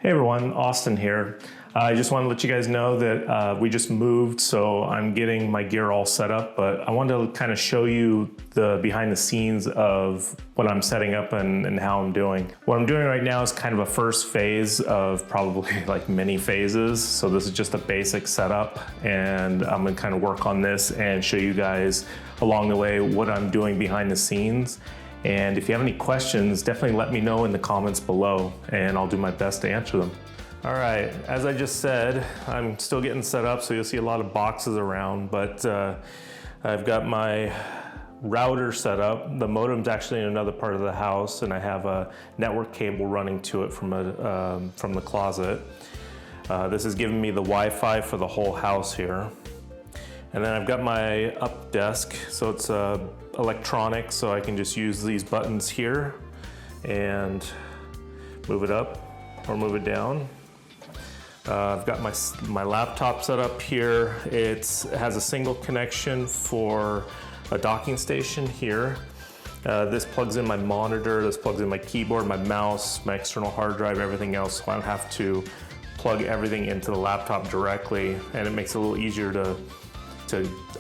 Hey everyone, Austin here. I just want to let you guys know that we just moved, so I'm getting my gear all set up, but I wanted to kind of show you the behind the scenes of what I'm setting up and how I'm doing. What I'm doing right now is kind of a first phase of probably like many phases. So this is just a basic setup, and I'm gonna kind of work on this and show you guys along the way what I'm doing behind the scenes. And if you have any questions, definitely let me know in the comments below, and I'll do my best to answer them. All right, as I just said, I'm still getting set up, so you'll see a lot of boxes around, but I've got my router set up. The modem's actually in another part of the house, and I have a network cable running to it from the closet. This is giving me the Wi-Fi for the whole house here. And then I've got my up desk, so it's electronic, so I can just use these buttons here and move it up or move it down. I've got my laptop set up here. It has a single connection for a docking station here. This plugs in my monitor, this plugs in my keyboard, my mouse, my external hard drive, everything else, so I don't have to plug everything into the laptop directly, and it makes it a little easier to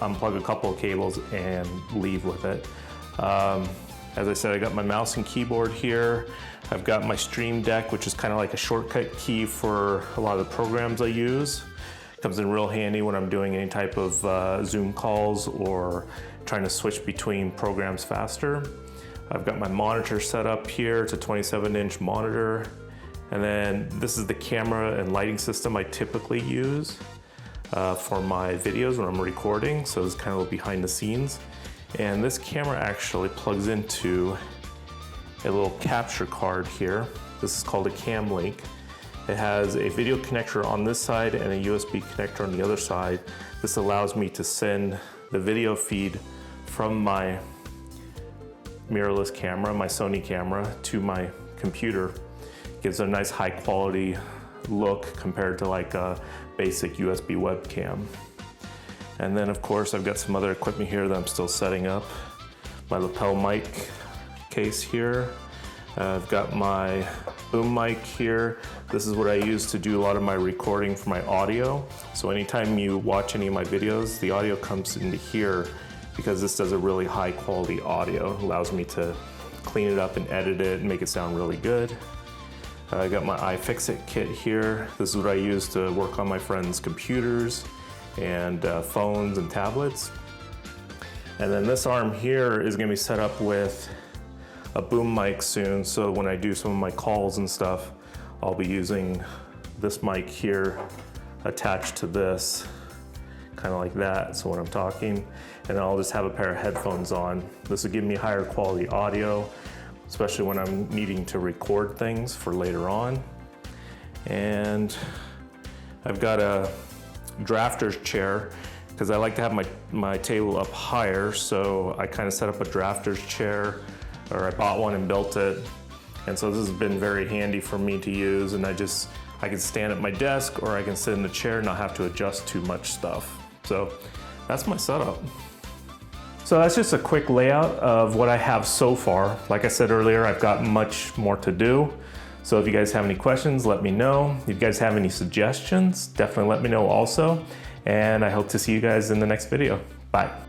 unplug a couple of cables and leave with it. As I said, I got my mouse and keyboard here. I've got my Stream Deck, which is kind of like a shortcut key for a lot of the programs I use. It comes in real handy when I'm doing any type of Zoom calls or trying to switch between programs faster. I've got my monitor set up here. It's a 27-inch monitor. And then this is the camera and lighting system I typically use for my videos when I'm recording. So it's kind of behind the scenes. And this camera actually plugs into a little capture card here. This is called a Cam Link. It has a video connector on this side and a USB connector on the other side. This allows me to send the video feed from my mirrorless camera, my Sony camera, to my computer. It gives a nice high quality look compared to like a basic USB webcam. And then of course I've got some other equipment here that I'm still setting up. My lapel mic case here. I've got my boom mic here. This is what I use to do a lot of my recording for my audio. So anytime you watch any of my videos, the audio comes into here because this does a really high quality audio. It allows me to clean it up and edit it and make it sound really good. I got my iFixit kit here. This is what I use to work on my friends' computers and phones and tablets. And then this arm here is gonna be set up with a boom mic soon, so when I do some of my calls and stuff, I'll be using this mic here attached to this, kind of like that, so when I'm talking, and then I'll just have a pair of headphones on. This will give me higher quality audio, especially when I'm needing to record things for later on. And I've got a drafter's chair because I like to have my table up higher, so I kind of set up a drafter's chair, or I bought one and built it. And so this has been very handy for me to use, and I can stand at my desk or I can sit in the chair and not have to adjust too much stuff. So that's my setup. So that's just a quick layout of what I have so far. Like I said earlier, I've got much more to do. So if you guys have any questions, let me know. If you guys have any suggestions, definitely let me know also. And I hope to see you guys in the next video. Bye.